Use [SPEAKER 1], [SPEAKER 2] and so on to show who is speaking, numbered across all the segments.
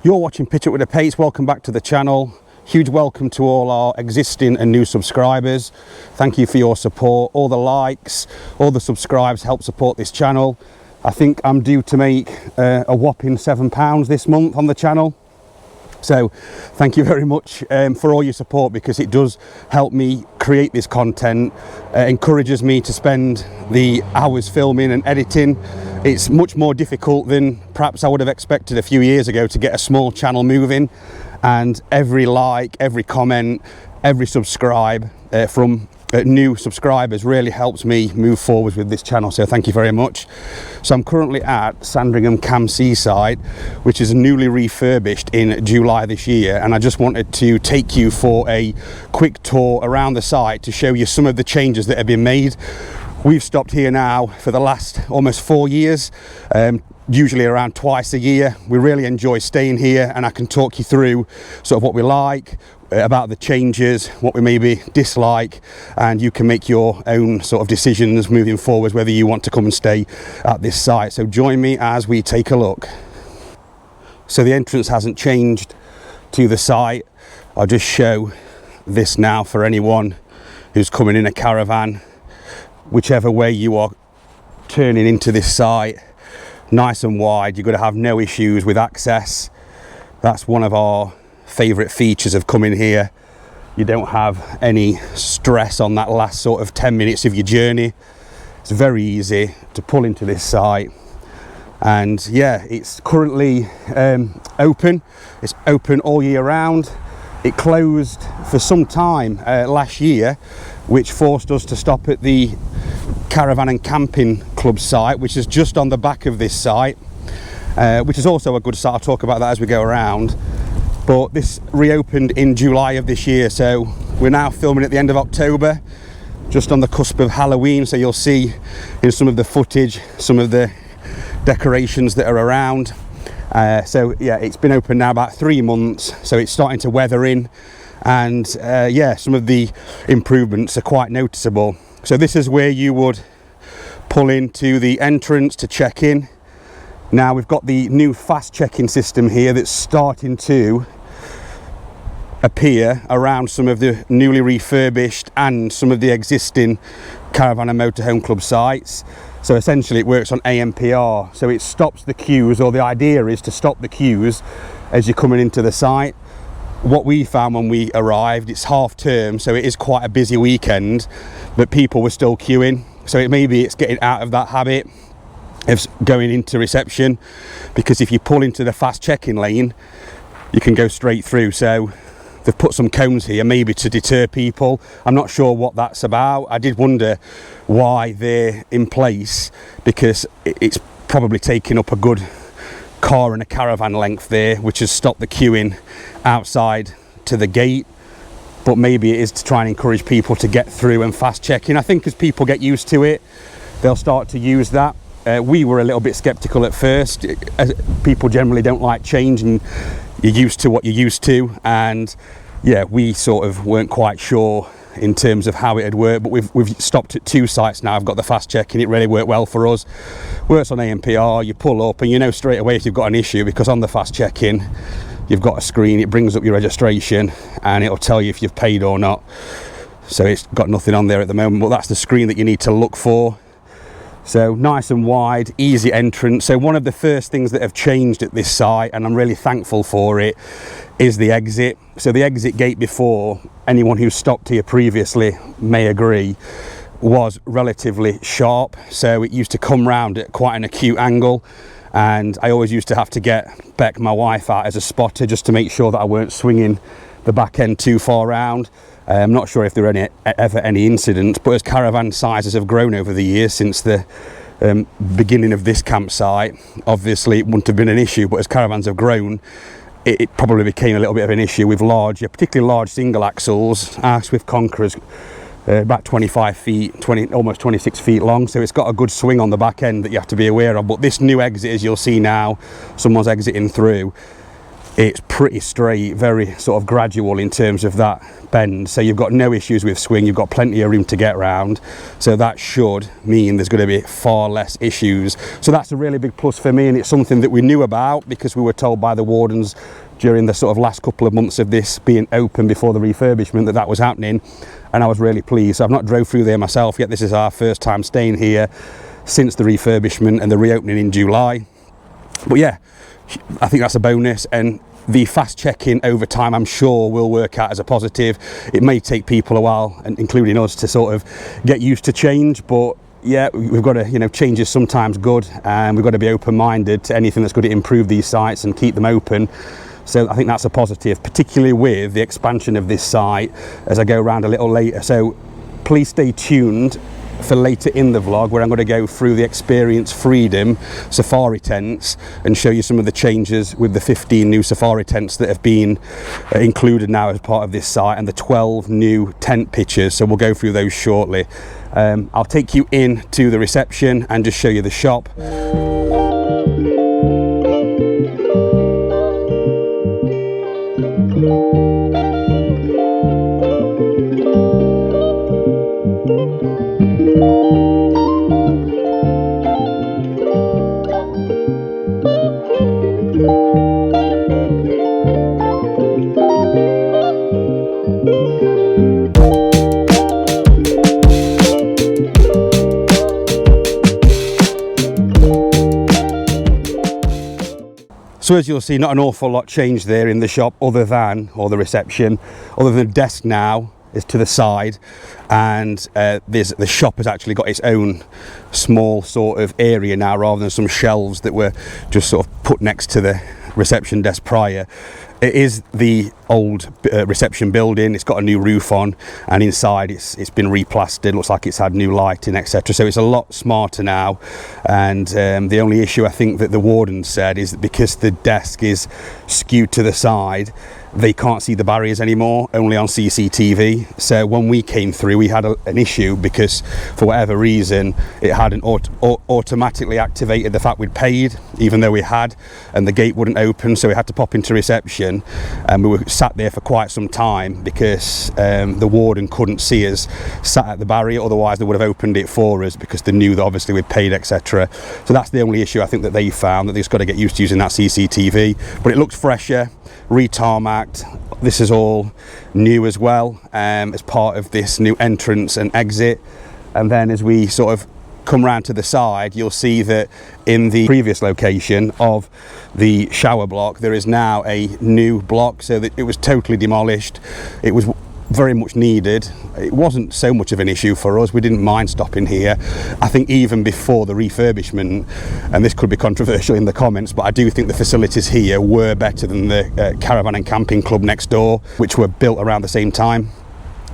[SPEAKER 1] You're watching Pitch Up with the Pace. Welcome back to the channel. Huge welcome to all our existing and new subscribers. Thank you for your support. All the likes, all the subscribes help support this channel. I think I'm due to make a whopping £7 this month on the channel. So thank you very much for all your support, because it does help me create this content, encourages me to spend the hours filming and editing. It's much more difficult than perhaps I would have expected a few years ago to get a small channel moving, and every like, every comment, every subscribe from new subscribers really helps me move forward with this channel, so thank you very much. So I'm currently at Sandringham CAMC site, which is newly refurbished in July this year, and I just wanted to take you for a quick tour around the site to show you some of the changes that have been made. We've stopped here now for the last almost 4 years, usually around twice a year. We really enjoy staying here, and I can talk you through sort of what we like about the changes, what we maybe dislike, and you can make your own sort of decisions moving forward whether you want to come and stay at this site. So join me as we take a look. So the entrance hasn't changed to the site. I'll just show this now for anyone who's coming in a caravan. Whichever way you are turning into this site, nice and wide, you're going to have no issues with access. That's one of our favourite features of coming here. You don't have any stress on that last sort of 10 minutes of your journey. It's very easy to pull into this site, and yeah, it's currently open. It's open all year round. It closed for some time last year, which forced us to stop at the Caravan and Camping Club site, which is just on the back of this site, which is also a good site. I'll talk about that as we go around. But this reopened in July of this year, so we're now filming at the end of October, just on the cusp of Halloween. So you'll see in some of the footage some of the decorations that are around. So yeah, it's been open now about 3 months, so it's starting to weather in, and yeah, some of the improvements are quite noticeable. So this is where you would pull into the entrance to check in. Now we've got the new fast check-in system here that's starting to appear around some of the newly refurbished and some of the existing Caravan and Motorhome Club sites. So essentially it works on AMPR, so it stops the queues, or the idea is to stop the queues as you're coming into the site. What we found when we arrived, it's half term, so it is quite a busy weekend, but people were still queuing. So maybe it's getting out of that habit of going into reception, because if you pull into the fast check-in lane, you can go straight through. So they've put some cones here maybe to deter people. I'm not sure what that's about. I did wonder why they're in place, because it's probably taking up a good car and a caravan length there, which has stopped the queuing outside to the gate. But maybe it is to try and encourage people to get through and fast check in. I think as people get used to it, they'll start to use that. We were a little bit skeptical at first, as people generally don't like change, and you're used to what you're used to, and yeah, we sort of weren't quite sure in terms of how it had worked. But we've stopped at 2 sites now. I've got the fast check-in. It really worked well for us. Works on AMPR. You pull up and you know straight away if you've got an issue, because on the fast check-in you've got a screen, it brings up your registration and it'll tell you if you've paid or not. So it's got nothing on there at the moment, but that's the screen that you need to look for. So nice and wide, easy entrance. So one of the first things that have changed at this site, and I'm really thankful for it, is the exit. So the exit gate before, anyone who stopped here previously may agree, was relatively sharp. So it used to come round at quite an acute angle, and I always used to have to get Beck, my wife, out as a spotter just to make sure that I weren't swinging the back end too far round. I'm not sure if there were ever any incidents, but as caravan sizes have grown over the years since the beginning of this campsite, obviously it wouldn't have been an issue, but as caravans have grown, it probably became a little bit of an issue with particularly large single axles. Our Swift Conqueror's about 25 feet, almost 26 feet long, so it's got a good swing on the back end that you have to be aware of. But this new exit, as you'll see now, someone's exiting through, it's pretty straight, very sort of gradual in terms of that bend, so you've got no issues with swing, you've got plenty of room to get around, so that should mean there's going to be far less issues. So that's a really big plus for me, and it's something that we knew about because we were told by the wardens during the sort of last couple of months of this being open before the refurbishment that was happening, and I was really pleased. So I've not drove through there myself yet. This is our first time staying here since the refurbishment and the reopening in July. But yeah, I think that's a bonus, and the fast check-in over time I'm sure will work out as a positive. It may take people a while, and including us, to sort of get used to change, but yeah, we've got to, you know, change is sometimes good, and we've got to be open-minded to anything that's going to improve these sites and keep them open. So I think that's a positive, particularly with the expansion of this site as I go around a little later. So please stay tuned for later in the vlog, where I'm going to go through the Experience Freedom safari tents and show you some of the changes with the 15 new safari tents that have been included now as part of this site, and the 12 new tent pitches. So we'll go through those shortly. I'll take you in to the reception and just show you the shop. So as you'll see, not an awful lot changed there in the shop, other than, or the reception, other than the desk now is to the side, and the shop has actually got its own small sort of area now, rather than some shelves that were just sort of put next to the reception desk prior. It is the old reception building. It's got a new roof on, and inside it's been replastered. Looks like it's had new lighting, etc. So it's a lot smarter now. And the only issue I think that the warden said is that because the desk is skewed to the side, they can't see the barriers anymore, only on CCTV. So when we came through, we had an issue because for whatever reason it hadn't automatically activated the fact we'd paid, even though we had, and the gate wouldn't open. So we had to pop into reception, and we were sat there for quite some time because the warden couldn't see us sat at the barrier. Otherwise they would have opened it for us because they knew that obviously we'd paid, etc. So that's the only issue I think that they found, that they've just got to get used to using that CCTV. But it looks fresher, re-tarmacked. This is all new as well, as part of this new entrance and exit. And then as we sort of come round to the side, you'll see that in the previous location of the shower block, there is now a new block, so that it was totally demolished. It was very much needed. It wasn't so much of an issue for us. We didn't mind stopping here. I think even before the refurbishment, and this could be controversial in the comments, but I do think the facilities here were better than the Caravan and Camping Club next door, which were built around the same time.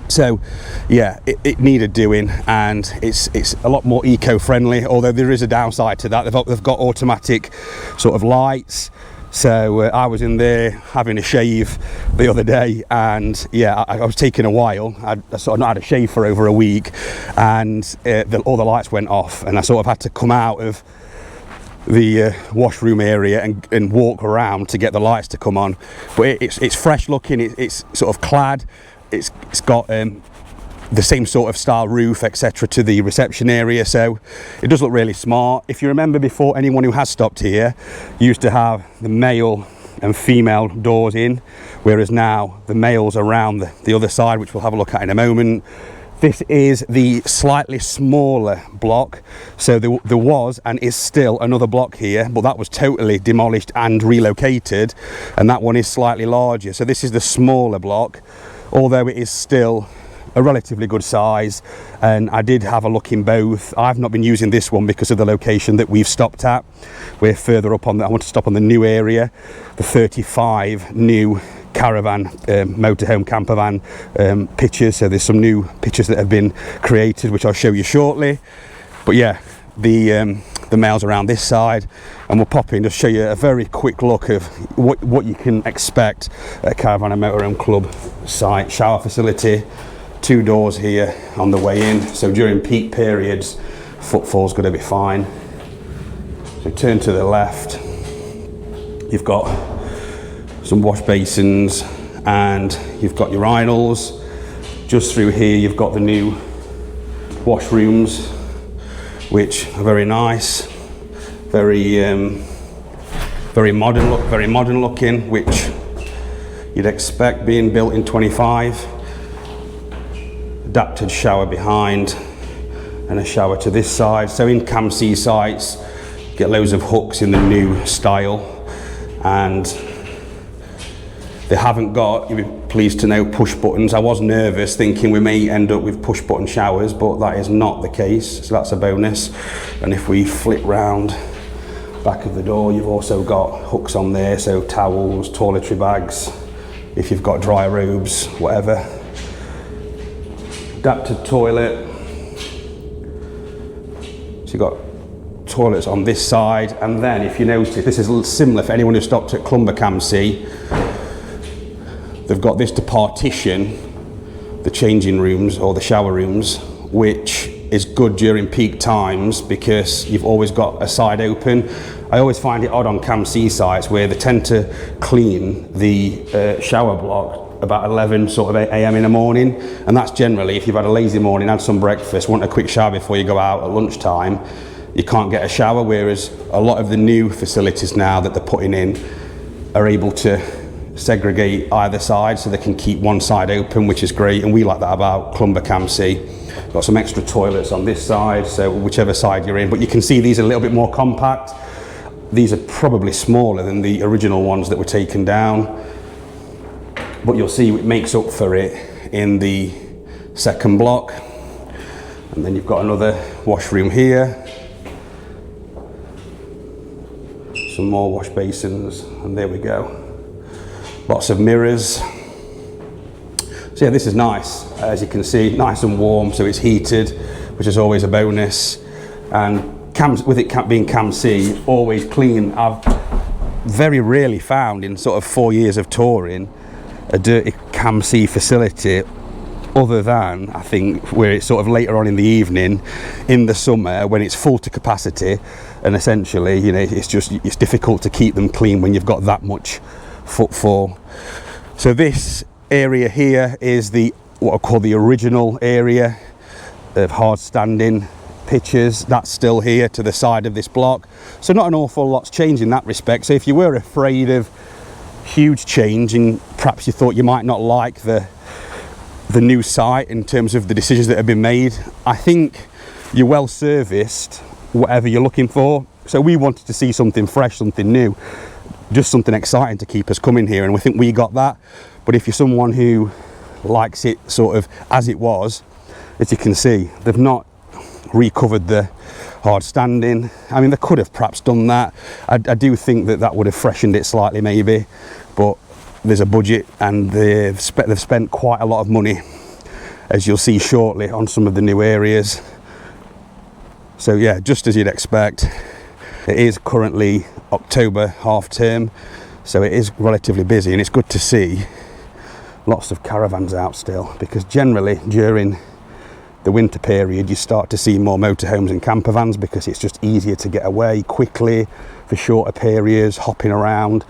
[SPEAKER 1] So yeah, it needed doing, and it's a lot more eco-friendly, although there is a downside to that. They've got automatic sort of lights. So I was in there having a shave the other day, and yeah, I was taking a while. I sort of not had a shave for over a week, and all the lights went off, and I sort of had to come out of the washroom area and walk around to get the lights to come on. But it's fresh looking. It's sort of clad. It's got the same sort of style roof, etc., to the reception area, so it does look really smart. If you remember before, anyone who has stopped here used to have the male and female doors in, whereas now the male's around the other side, which we'll have a look at in a moment. This is the slightly smaller block, so there was and is still another block here, but that was totally demolished and relocated, and that one is slightly larger. So this is the smaller block, although it is still a relatively good size, and I did have a look in both. I've not been using this one because of the location that we've stopped at. We're further up on I want to stop on the new area, the 35 new caravan motorhome camper van pictures. So there's some new pictures that have been created, which I'll show you shortly. But yeah, the males around this side, and we'll pop in, just show you a very quick look of what you can expect at Caravan and Motorhome Club site. Shower facility, 2 doors here on the way in, so during peak periods footfall's going to be fine. So turn to the left, you've got some wash basins, and you've got your urinals. Just through here you've got the new washrooms, which are very nice, very modern looking, which you'd expect being built in 25. Adapted shower behind and a shower to this side. So in CAMC sites you get loads of hooks in the new style, and they haven't got, you'll be pleased to know, push buttons. I was nervous thinking we may end up with push button showers, but that is not the case, so that's a bonus. And if we flip round back of the door, you've also got hooks on there, so towels, toiletry bags, if you've got dry robes, whatever. Adapted toilet. So you've got toilets on this side, and then if you notice, this is similar for anyone who stopped at Glamper CAMC. They've got this to partition the changing rooms or the shower rooms, which is good during peak times because you've always got a side open. I always find it odd on CAMC sites where they tend to clean the shower block about 11 sort of a.m. in the morning, and that's generally if you've had a lazy morning, had some breakfast, want a quick shower before you go out at lunchtime, you can't get a shower, whereas a lot of the new facilities now that they're putting in are able to segregate either side so they can keep one side open, which is great, and we like that about Glamper CAMC. Got some extra toilets on this side, so whichever side you're in, but you can see these are a little bit more compact. These are probably smaller than the original ones that were taken down, but you'll see it makes up for it in the second block. And then you've got another washroom here, some more wash basins, and there we go. Lots of mirrors. So yeah, this is nice, as you can see, nice and warm, so it's heated, which is always a bonus. And with it being CAMC, always clean. I've very rarely found in sort of 4 years of touring a dirty CAMC facility, other than I think where it's sort of later on in the evening in the summer when it's full to capacity, and essentially, you know, it's difficult to keep them clean when you've got that much footfall. So this area here is what I call the original area of hardstanding pitches. That's still here to the side of this block, so not an awful lot's changed in that respect. So if you were afraid of huge change and perhaps you thought you might not like the new site in terms of the decisions that have been made, I think you're well serviced whatever you're looking for. So we wanted to see something fresh, something new, just something exciting to keep us coming here, and we think we got that. But if you're someone who likes it sort of as it was, as you can see, they've not recovered the hard standing. I mean, they could have perhaps done that. I do think that would have freshened it slightly maybe, but there's a budget, and they've spent quite a lot of money, as you'll see shortly, on some of the new areas. So yeah, just as you'd expect, it is currently October half term, so it is relatively busy, and it's good to see lots of caravans out still, because generally during the winter period you start to see more motorhomes and camper vans, because it's just easier to get away quickly for shorter periods, hopping around,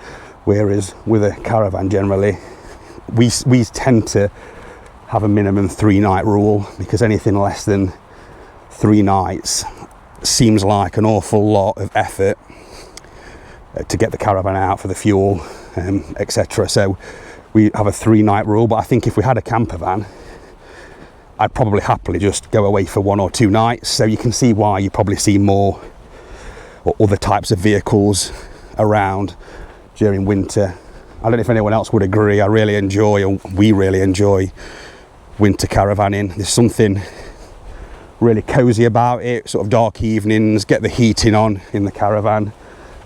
[SPEAKER 1] whereas with a caravan generally we tend to have a minimum 3-night rule, because anything less than 3 nights seems like an awful lot of effort to get the caravan out for the fuel, etc. So we have a 3-night rule, but I think if we had a camper van, I'd probably happily just go away for 1 or 2 nights. So you can see why you probably see more or other types of vehicles around during winter. I don't know if anyone else would agree. I really enjoy, or we really enjoy, winter caravanning. There's something really cozy about it, sort of dark evenings, get the heating on in the caravan,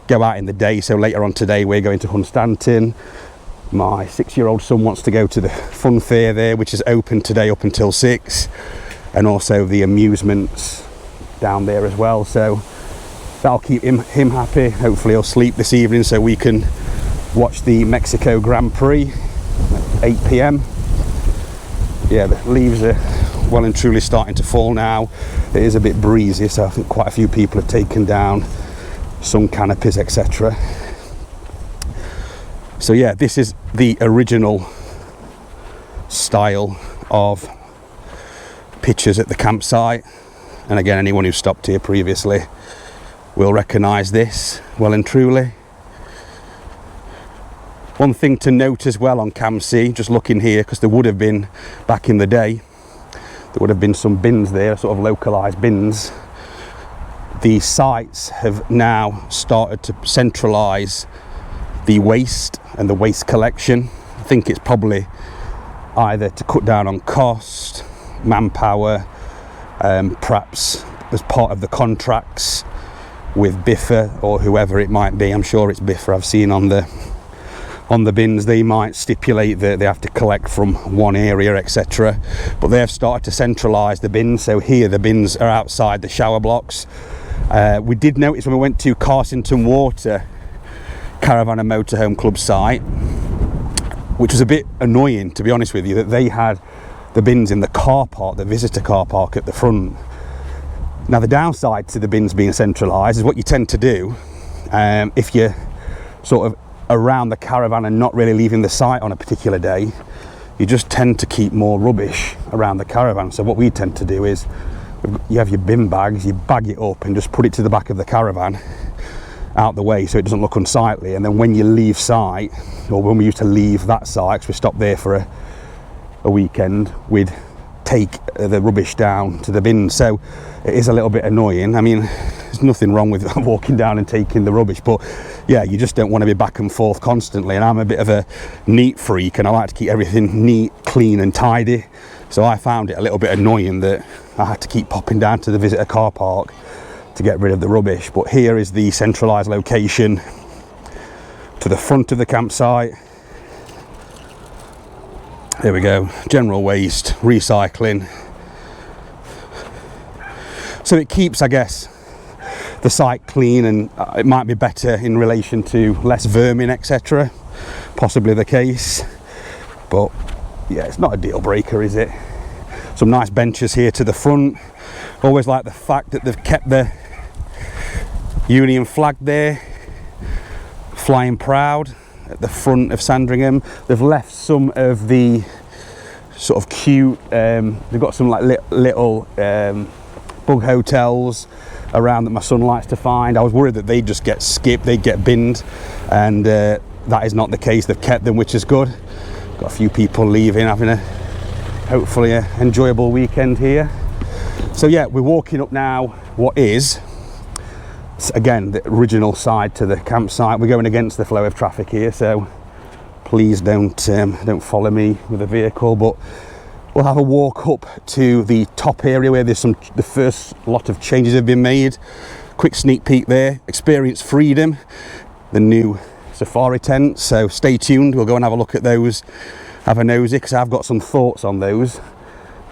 [SPEAKER 1] go out in the day. So later on today we're going to Hardstandings. My 6-year-old son wants to go to the fun fair there, which is open today up until 6, and also the amusements down there as well. So that'll keep him happy. Hopefully he'll sleep this evening so we can watch the Mexico Grand Prix at 8 p.m. Yeah, the leaves are well and truly starting to fall now. It is a bit breezy, so I think quite a few people have taken down some canopies, etc. So yeah, this is the original style of pictures at the campsite, and again, anyone who stopped here previously will recognise this well and truly. One thing to note as well on CAMC, just looking here, because there would have been, back in the day, there would have been some bins there, sort of localised bins. The sites have now started to centralise the waste and the waste collection. I think it's probably either to cut down on cost, manpower, perhaps as part of the contracts with Biffa or whoever it might be. I'm sure it's Biffa. I've seen on the bins they might stipulate that they have to collect from one area, etc. But they have started to centralise the bins. So here the bins are outside the shower blocks. We did notice when we went to Carsington Water Caravan and Motorhome Club site, which was a bit annoying, to be honest with you, that they had the bins in the car park, the visitor car park at the front. Now the downside to the bins being centralised is what you tend to do if you're sort of around the caravan and not really leaving the site on a particular day, you just tend to keep more rubbish around the caravan. So what we tend to do is, you have your bin bags, you bag it up and just put it to the back of the caravan out the way so it doesn't look unsightly, and then when you leave site, or when we used to leave that site, because we stopped there for a weekend, we'd take the rubbish down to the bin. So it is a little bit annoying. I mean, there's nothing wrong with walking down and taking the rubbish, but yeah, you just don't want to be back and forth constantly. And I'm a bit of a neat freak and I like to keep everything neat, clean and tidy. So I found it a little bit annoying that I had to keep popping down to the visitor car park to get rid of the rubbish. But here is the centralised location to the front of the campsite. There we go, general waste, recycling. So it keeps, I guess, the site clean, and it might be better in relation to less vermin, etc. Possibly the case, but yeah, it's not a deal breaker, is it? Some nice benches here to the front. Always like the fact that they've kept the Union flag there, flying proud at the front of Sandringham. They've left some of the sort of cute, they've got some like little bug hotels around that my son likes to find. I was worried that they'd just get skipped, they'd get binned, and that is not the case. They've kept them, which is good. Got a few people leaving, having a hopefully an enjoyable weekend here. So yeah, we're walking up now what is, again, the original side to the campsite. We're going against the flow of traffic here, so please don't follow me with a vehicle, but we'll have a walk up to the top area where there's the first lot of changes have been made. Quick sneak peek there. Experience Freedom, the new safari tent, so stay tuned. We'll go and have a look at those, have a nosy, because I've got some thoughts on those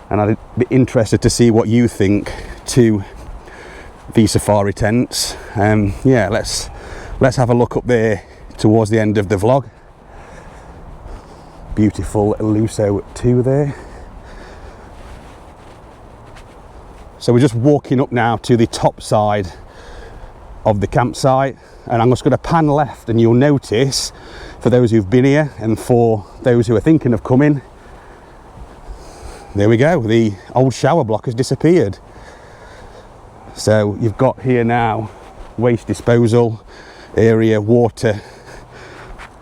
[SPEAKER 1] and I'd be interested to see what you think to the safari tents. Yeah, let's have a look up there towards the end of the vlog. Beautiful Luso 2 there. So we're just walking up now to the top side of the campsite, and I'm just going to pan left, and you'll notice, for those who've been here and for those who are thinking of coming, there we go, the old shower block has disappeared. So you've got here now waste disposal area, water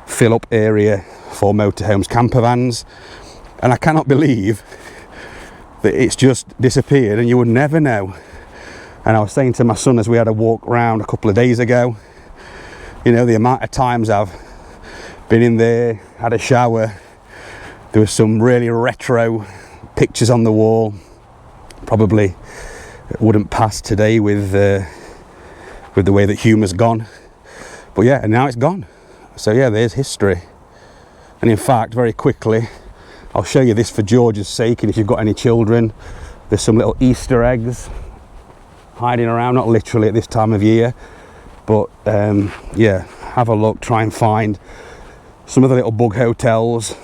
[SPEAKER 1] fill up area for motorhomes, camper vans, and I cannot believe that it's just disappeared, and you would never know. And I was saying to my son as we had a walk around a couple of days ago, you know, the amount of times I've been in there, had a shower, there was some really retro pictures on the wall, probably wouldn't pass today with the way that humour's gone. But yeah, and now it's gone. So yeah, there's history. And in fact, very quickly, I'll show you this for George's sake, and if you've got any children, there's some little Easter eggs hiding around, not literally at this time of year, but yeah, have a look, try and find some of the little bug hotels.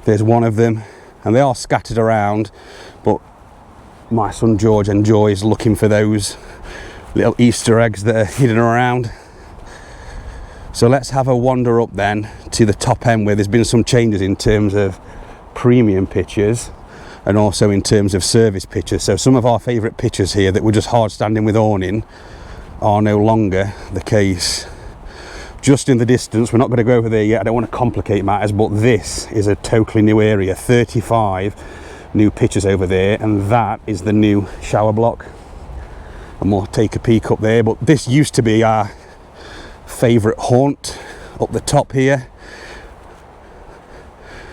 [SPEAKER 1] There's one of them, and they are scattered around, but my son George enjoys looking for those little Easter eggs that are hidden around. So let's have a wander up then to the top end, where there's been some changes in terms of premium pictures and also in terms of service pictures. So some of our favourite pictures here that were just hard standing with awning are no longer the case. Just in the distance, we're not going to go over there yet, I don't want to complicate matters, but this is a totally new area. 35 new pictures over there, and that is the new shower block. And we'll take a peek up there. But this used to be our favourite haunt up the top here.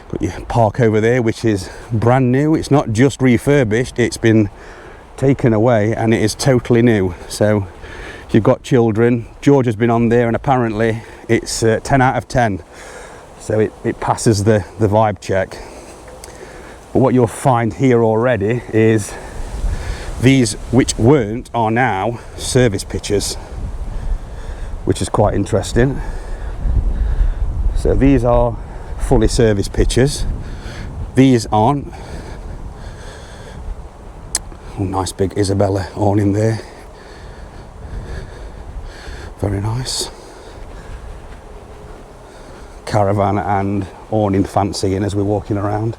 [SPEAKER 1] Got your park over there, which is brand new. It's not just refurbished, it's been taken away and it is totally new. So if you've got children, George has been on there and apparently it's 10 out of 10. So it passes the vibe check. But what you'll find here already is these, which weren't, are now service pictures, which is quite interesting. So these are fully service pictures. These aren't. Oh, nice big Isabella awning there. Very nice. Caravan and awning fancying as we're walking around.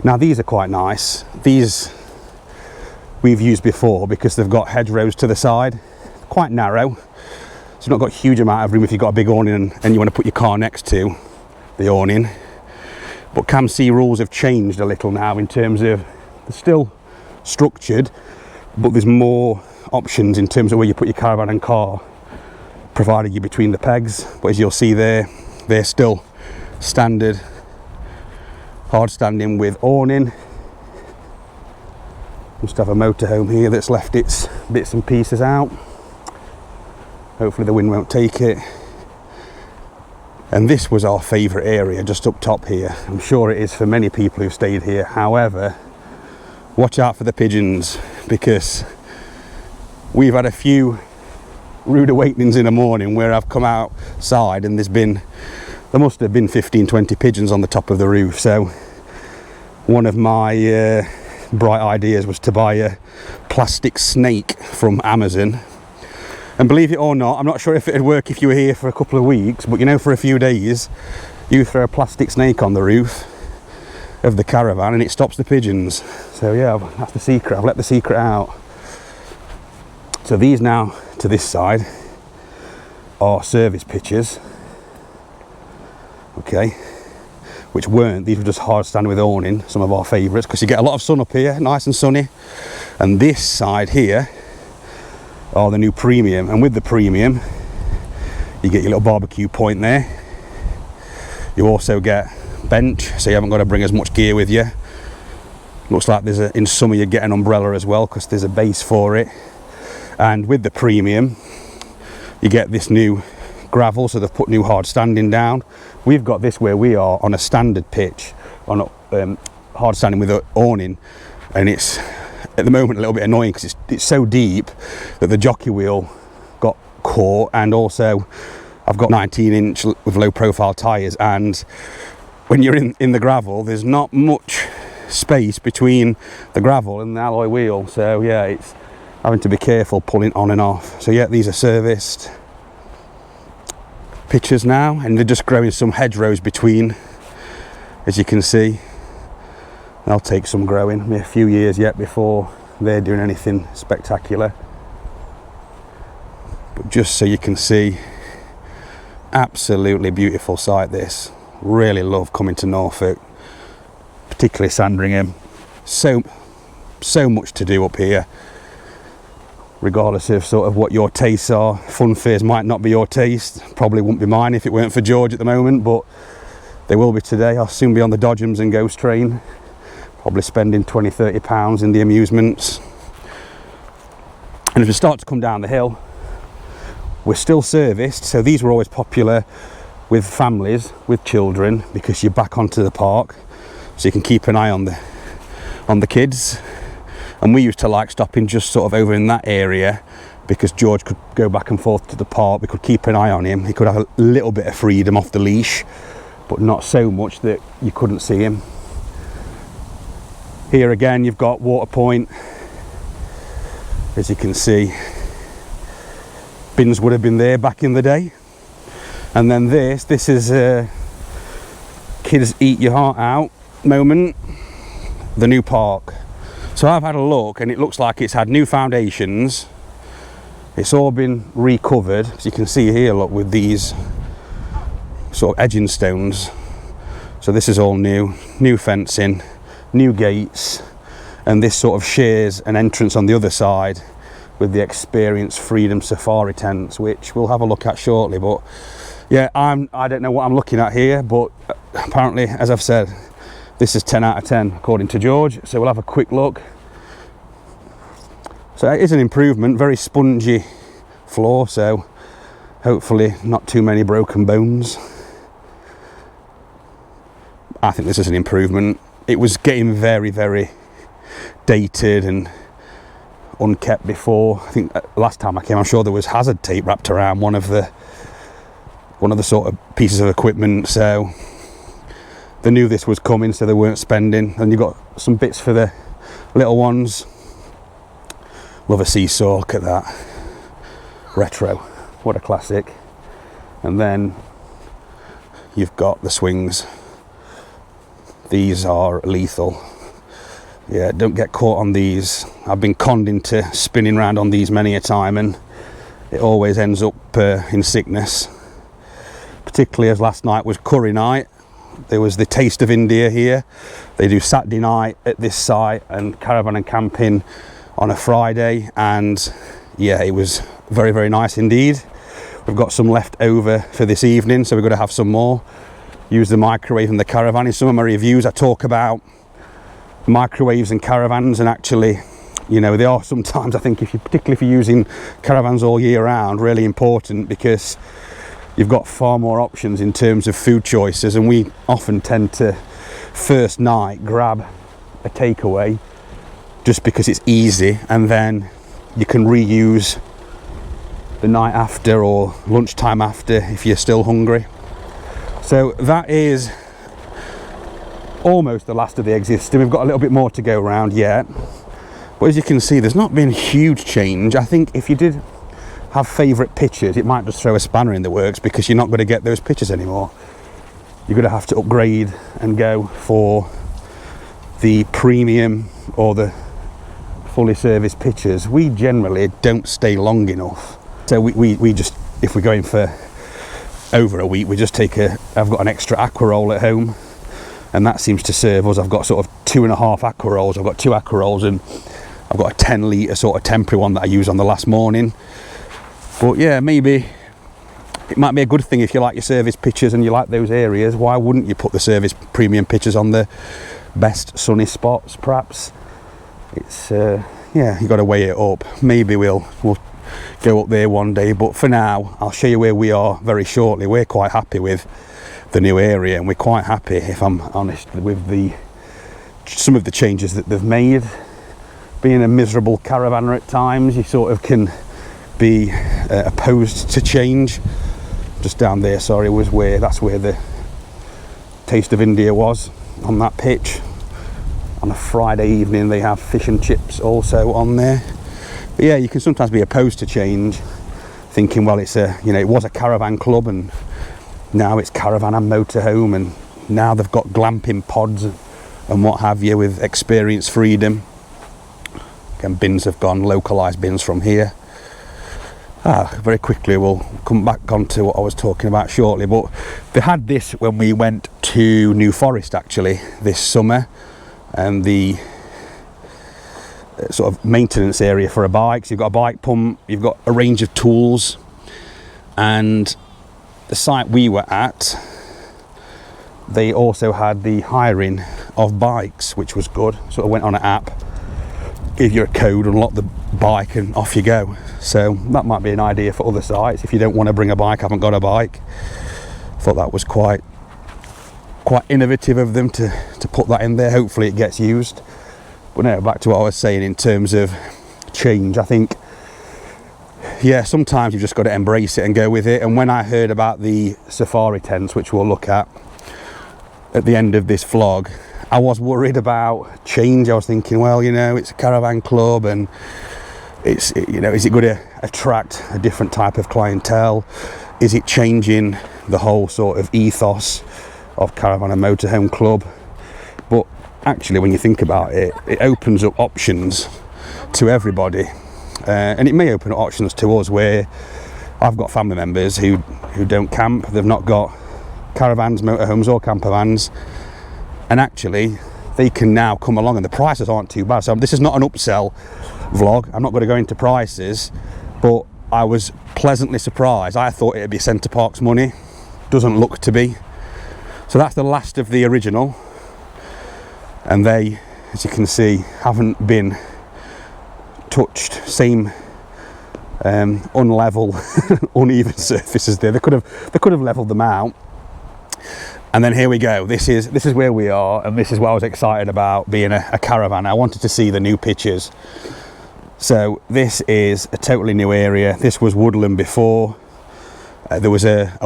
[SPEAKER 1] Now these are quite nice. These we've used before because they've got hedgerows to the side, quite narrow, so you've not got a huge amount of room if you've got a big awning and you want to put your car next to the awning. But CAMC rules have changed a little now in terms of they're still structured, but there's more options in terms of where you put your caravan and car, provided you're between the pegs. But as you'll see there, they're still standard hard standing with awning. Must have a motorhome here that's left its bits and pieces out. Hopefully the wind won't take it. And this was our favourite area, just up top here. I'm sure it is for many people who've stayed here. However, watch out for the pigeons, because we've had a few rude awakenings in the morning where I've come outside and there must have been 15-20 pigeons on the top of the roof. So one of my bright ideas was to buy a plastic snake from Amazon, and believe it or not, I'm not sure if it'd work if you were here for a couple of weeks, but you know, for a few days you throw a plastic snake on the roof of the caravan and it stops the pigeons. So yeah, that's the secret. I've let the secret out. So these now to this side are service pictures, okay, which weren't. These were just hard standing with awning, some of our favourites, because you get a lot of sun up here, nice and sunny. And this side here are the new premium, and with the premium you get your little barbecue point there. You also get bench, so you haven't got to bring as much gear with you. Looks like in summer you get an umbrella as well, because there's a base for it. And with the premium you get this new gravel, so they've put new hard standing down. We've got this where we are on a standard pitch on hard standing with an awning, and it's at the moment a little bit annoying because it's so deep that the jockey wheel got caught, and also I've got 19-inch with low profile tyres, and when you're in the gravel there's not much space between the gravel and the alloy wheel. So yeah, it's having to be careful pulling on and off. So yeah, these are serviced pictures now, and they're just growing some hedgerows between, as you can see. They'll take some growing, a few years yet before they're doing anything spectacular. But just so you can see, absolutely beautiful site this. Really love coming to Norfolk, particularly Sandringham. So much to do up here, regardless of sort of what your tastes are. Fun fairs might not be your taste, probably wouldn't be mine if it weren't for George at the moment, but they will be today. I'll soon be on the Dodgems and Ghost Train, probably spending £20–30 in the amusements. And as we start to come down the hill, we're still serviced. So these were always popular with families with children, because you're back onto the park, so you can keep an eye on the kids. And we used to like stopping just sort of over in that area, because George could go back and forth to the park. We could keep an eye on him. He could have a little bit of freedom off the leash, but not so much that you couldn't see him. Here again you've got water point. As you can see, bins would have been there back in the day. And then this is a kids eat your heart out moment, the new park. So I've had a look and it looks like it's had new foundations. It's all been recovered, as you can see here, look, with these sort of edging stones. So this is all new fencing, new gates, and this sort of shares an entrance on the other side with the Experience Freedom Safari tents, which we'll have a look at shortly. But yeah, I don't know what I'm looking at here, but apparently, as I've said, this is 10 out of 10 according to George. So we'll have a quick look. So it is an improvement, very spongy floor, so hopefully not too many broken bones. I think this is an improvement. It was getting very, very dated and unkept before. I think last time I came, I'm sure there was hazard tape wrapped around one of the sort of pieces of equipment, so they knew this was coming, so they weren't spending. And you've got some bits for the little ones. Love a seesaw, look at that. Retro, what a classic. And then you've got the swings. These are lethal. Yeah, don't get caught on these. I've been conned into spinning around on these many a time, and it always ends up in sickness. Particularly as last night was curry night. There was the Taste of India here. They do Saturday night at this site and caravan and camping on a Friday, and yeah, it was very, very nice indeed. We've got some left over for this evening, so we're going to have some more. Use the microwave in the caravan. In some of my reviews I talk about microwaves and caravans, and actually, you know, they are sometimes, I think, particularly if you're using caravans all year round, really important, because you've got far more options in terms of food choices, and we often tend to first night grab a takeaway just because it's easy, and then you can reuse the night after or lunchtime after if you're still hungry. So that is almost the last of the existing. We've got a little bit more to go around yet, but as you can see, there's not been huge change. I think if you did have favourite pictures, it might just throw a spanner in the works, because you're not going to get those pictures anymore. You're going to have to upgrade and go for the premium or the fully serviced pictures. We generally don't stay long enough, so we just, if we're going for over a week, we just take I've got an extra aqua roll at home, and that seems to serve us. I've got sort of 2.5 aqua rolls. I've got 2 aqua rolls, and I've got a 10 litre sort of temporary one that I use on the last morning. But yeah, maybe it might be a good thing if you like your service pictures and you like those areas. Why wouldn't you put the service premium pictures on the best sunny spots? Perhaps it's yeah, you got to weigh it up. Maybe we'll go up there one day, but for now I'll show you where we are very shortly. We're quite happy with the new area, and we're quite happy, if I'm honest, with some of the changes that they've made. Being a miserable caravanner at times, you sort of can be opposed to change. Just down there, sorry, that's where the Taste of India was, on that pitch. On a Friday evening they have fish and chips also on there. But yeah, you can sometimes be opposed to change, thinking, well, it's it was a caravan club, and now it's Caravan and Motorhome, and now they've got glamping pods and what have you with Experience Freedom. Again, bins have gone, localised bins from here. Very quickly, we'll come back onto what I was talking about shortly, but they had this when we went to New Forest actually this summer, and the sort of maintenance area for a bike. So you've got a bike pump, you've got a range of tools, and the site we were at, they also had the hiring of bikes, which was good. Sort of went on an app, give you a code, unlock the bike, and off you go. So that might be an idea for other sites if you don't want to bring a bike, haven't got a bike. I thought that was quite innovative of them to put that in there. Hopefully it gets used. But now back to what I was saying in terms of change. I think, yeah, sometimes you've just got to embrace it and go with it. And when I heard about the safari tents, which we'll look at the end of this vlog, I was worried about change. I was thinking, well, it's a caravan club, and is it going to attract a different type of clientele? Is it changing the whole sort of ethos of Caravan and Motorhome Club. But actually, when you think about it, it opens up options to everybody, and it may open up options to us where I've got family members who don't camp, they've not got caravans, motorhomes or camper vans, and actually they can now come along and the prices aren't too bad. So this is not an upsell vlog, I'm not going to go into prices, but I was pleasantly surprised. I thought it'd be Centre Parks money, doesn't look to be. So that's the last of the original, and they, as you can see, haven't been touched. Same unlevel, uneven surfaces there. They could have leveled them out. And then here we go. This is where we are, and this is what I was excited about being a caravan. I wanted to see the new pictures. So this is a totally new area. This was woodland before. There was a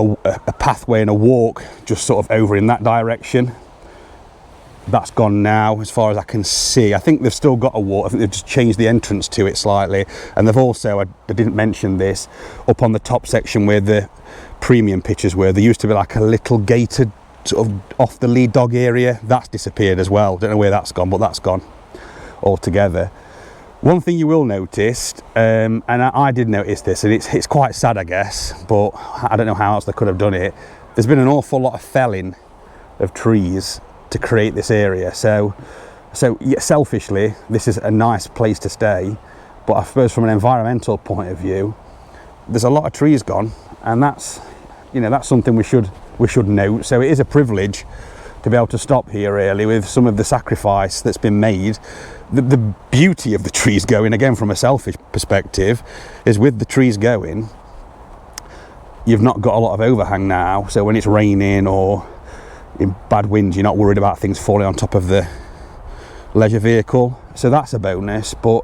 [SPEAKER 1] pathway and a walk just sort of over in that direction. That's gone now, as far as I can see. I think they've still got a walk. I think they've just changed the entrance to it slightly. And they've also, I didn't mention this, up on the top section where the premium pictures were, there used to be like a little gated sort of off the lead dog area. That's disappeared as well. Don't know where that's gone, but that's gone altogether. One thing you will notice, and I did notice this, and it's quite sad, I guess, but I don't know how else they could have done it. There's been an awful lot of felling of trees to create this area. So yeah, selfishly, this is a nice place to stay, but I suppose from an environmental point of view, there's a lot of trees gone, and that's, you know, that's something we should note. So it is a privilege to be able to stop here really with some of the sacrifice that's been made. The beauty of the trees going, again from a selfish perspective, is with the trees going, you've not got a lot of overhang now, so when it's raining or in bad winds you're not worried about things falling on top of the leisure vehicle, so that's a bonus. But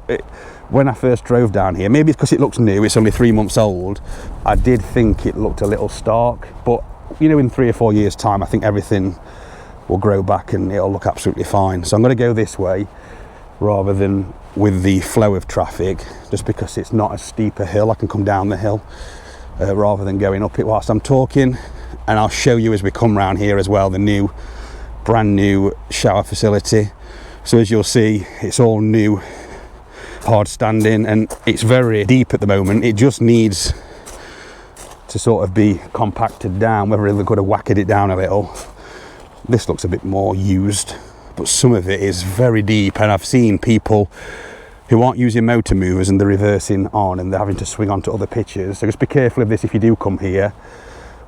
[SPEAKER 1] when I first drove down here, maybe it's because it looks new, it's only 3 months old, I did think it looked a little stark, but you know, in 3 or 4 years time I think everything will grow back and it'll look absolutely fine. So I'm going to go this way rather than with the flow of traffic, just because it's not as steep a hill. I can come down the hill rather than going up it whilst I'm talking. And I'll show you as we come round here as well the brand new shower facility. So as you'll see, it's all new hard standing and it's very deep at the moment. It just needs to sort of be compacted down, whether they could have whacked it down a little. This looks a bit more used, but some of it is very deep, and I've seen people who aren't using motor movers and they're reversing on and they're having to swing onto other pitches. So just be careful of this if you do come here.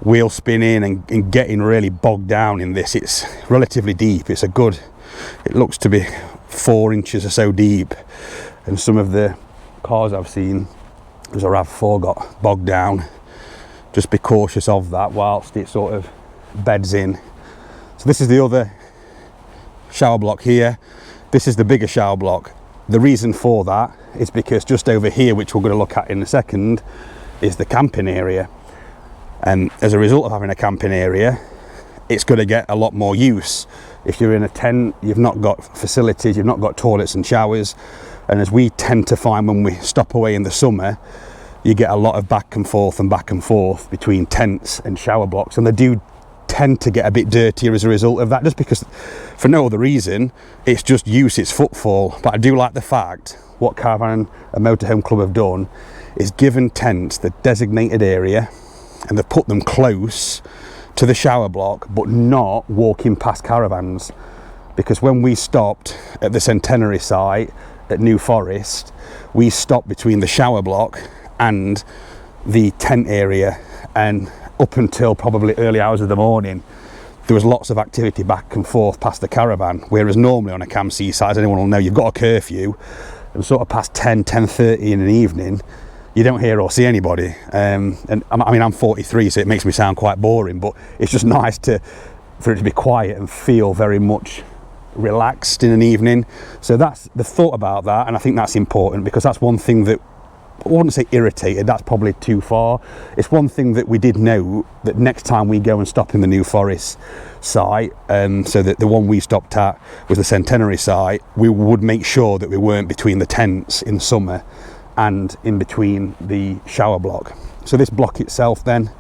[SPEAKER 1] Wheel spinning and getting really bogged down in this. It's relatively deep. It looks to be 4 inches or so deep, and some of the cars I've seen as a RAV4 got bogged down. Just be cautious of that whilst it sort of beds in. So this is the other shower block here. This is the bigger shower block. The reason for that is because just over here, which we're going to look at in a second, is the camping area. And as a result of having a camping area, it's going to get a lot more use. If you're in a tent, you've not got facilities, you've not got toilets and showers. And as we tend to find when we stop away in the summer, you get a lot of back and forth between tents and shower blocks. And they do tend to get a bit dirtier as a result of that, just because, for no other reason, it's just use, it's footfall. But I do like the fact what Caravan and Motorhome Club have done is given tents the designated area, and they've put them close to the shower block, but not walking past caravans. Because when we stopped at the Centenary site at New Forest, we stopped between the shower block and the tent area, and up until probably early hours of the morning there was lots of activity back and forth past the caravan, whereas normally on a CAMC site, as anyone will know, you've got a curfew, and sort of past 10:30 in an evening you don't hear or see anybody. And I mean, I'm 43, so it makes me sound quite boring, but it's just nice for it to be quiet and feel very much relaxed in an evening. So that's the thought about that, and I think that's important, because that's one thing that, I wouldn't say irritated, that's probably too far. It's one thing that we did know, that next time we go and stop in the New Forest site, so that the one we stopped at was the Centenary site, we would make sure that we weren't between the tents in summer and in between the shower block. So this block itself then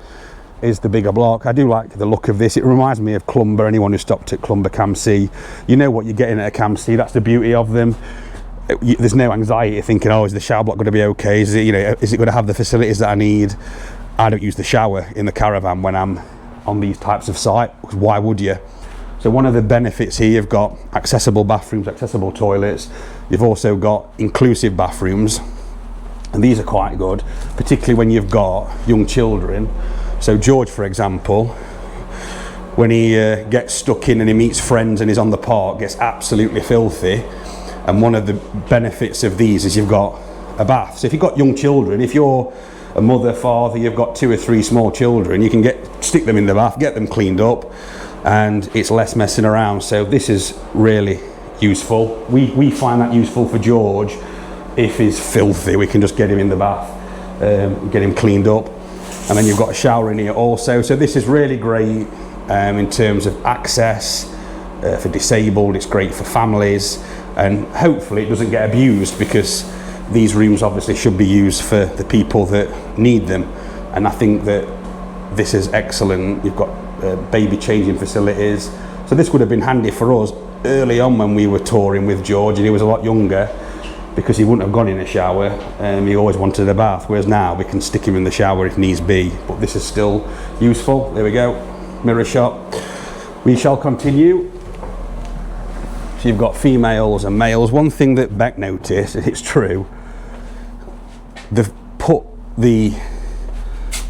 [SPEAKER 1] is the bigger block. I do like the look of this. It reminds me of Clumber. Anyone who stopped at Clumber CAMC, you know what you're getting at a CAMC. That's the beauty of them. There's no anxiety thinking, oh, is the shower block going to be okay? Is it, you know, is it going to have the facilities that I need? I don't use the shower in the Caravan when I'm on these types of site. Why would you? So one of the benefits here, you've got accessible bathrooms, accessible toilets. You've also got inclusive bathrooms, and these are quite good, particularly when you've got young children. So George, for example, when he gets stuck in and he meets friends and he's on the park, gets absolutely filthy. And one of the benefits of these is you've got a bath. So if you've got young children, if you're a mother, father, you've got 2 or 3 small children, you can stick them in the bath, get them cleaned up, and it's less messing around. So this is really useful. We find that useful for George. If he's filthy, we can just get him in the bath, get him cleaned up. And then you've got a shower in here also. So this is really great in terms of access for disabled. It's great for families, and hopefully it doesn't get abused, because these rooms obviously should be used for the people that need them. And I think that this is excellent. You've got baby changing facilities. So this would have been handy for us early on when we were touring with George and he was a lot younger, because he wouldn't have gone in a shower. He always wanted a bath, whereas now we can stick him in the shower if needs be. But this is still useful. There we go, mirror shot. We shall continue. So you've got females and males. One thing that Beck noticed, and it's true, they've put the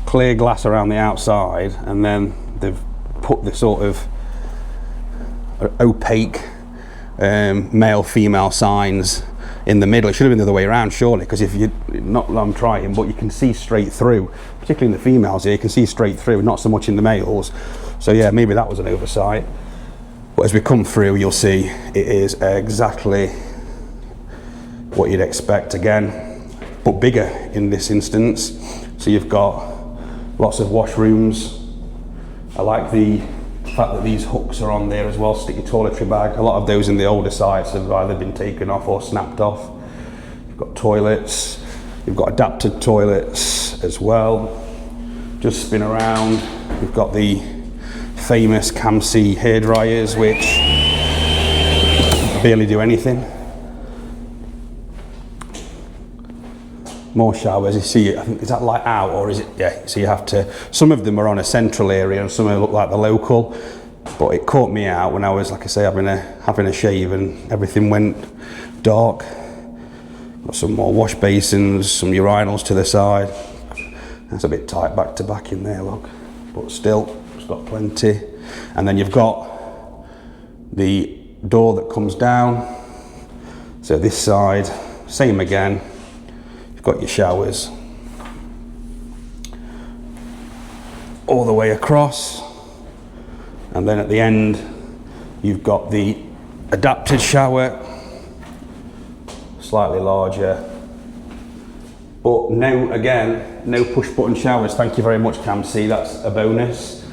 [SPEAKER 1] clear glass around the outside, and then they've put the sort of opaque male-female signs in the middle. It should have been the other way around, surely, because if you, not that I'm trying, but you can see straight through, particularly in the females here, you can see straight through, not so much in the males. So yeah, maybe that was an oversight. But as we come through, you'll see it is exactly what you'd expect again, but bigger in this instance. So you've got lots of washrooms. I like the fact that these hooks are on there as well, stick your toiletry bag. A lot of those in the older sites have either been taken off or snapped off. You've got toilets, you've got adapted toilets as well. Just spin around, you've got the famous CAMC hair dryers, which barely do anything. More showers, you see, I think, is that light out, or is it, yeah, so you have to, some of them are on a central area and some of them look like the local, but it caught me out when I was, like I say, having a shave and everything went dark. Got some more wash basins, some urinals to the side. That's a bit tight back to back in there, look, but still, it's got plenty. And then you've got the door that comes down, so this side, same again. Got your showers all the way across, and then at the end you've got the adapted shower, slightly larger, but no push button showers. Thank you very much, CAMC. That's a bonus,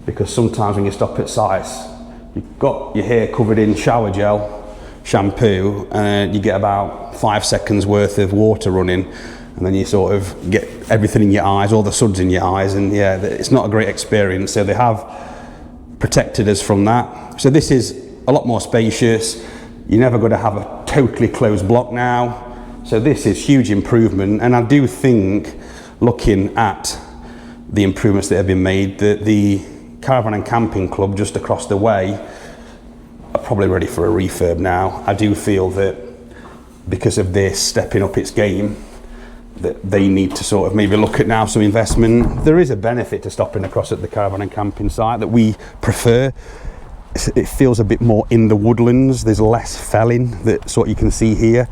[SPEAKER 1] because sometimes when you stop at sites, you've got your hair covered in shower gel, shampoo, and you get about 5 seconds worth of water running, and then you sort of get everything in your eyes, all the suds in your eyes, and yeah, it's not a great experience. So they have protected us from that. So this is a lot more spacious. You're never going to have a totally closed block now. So this is huge improvement, and I do think, looking at the improvements that have been made, that the Caravan and Camping Club just across the way are probably ready for a refurb now. I do feel that because of this stepping up its game, that they need to sort of maybe look at now some investment. There is a benefit to stopping across at the Caravan and Camping site that we prefer. It feels a bit more in the woodlands. There's less felling, that's what you can see here.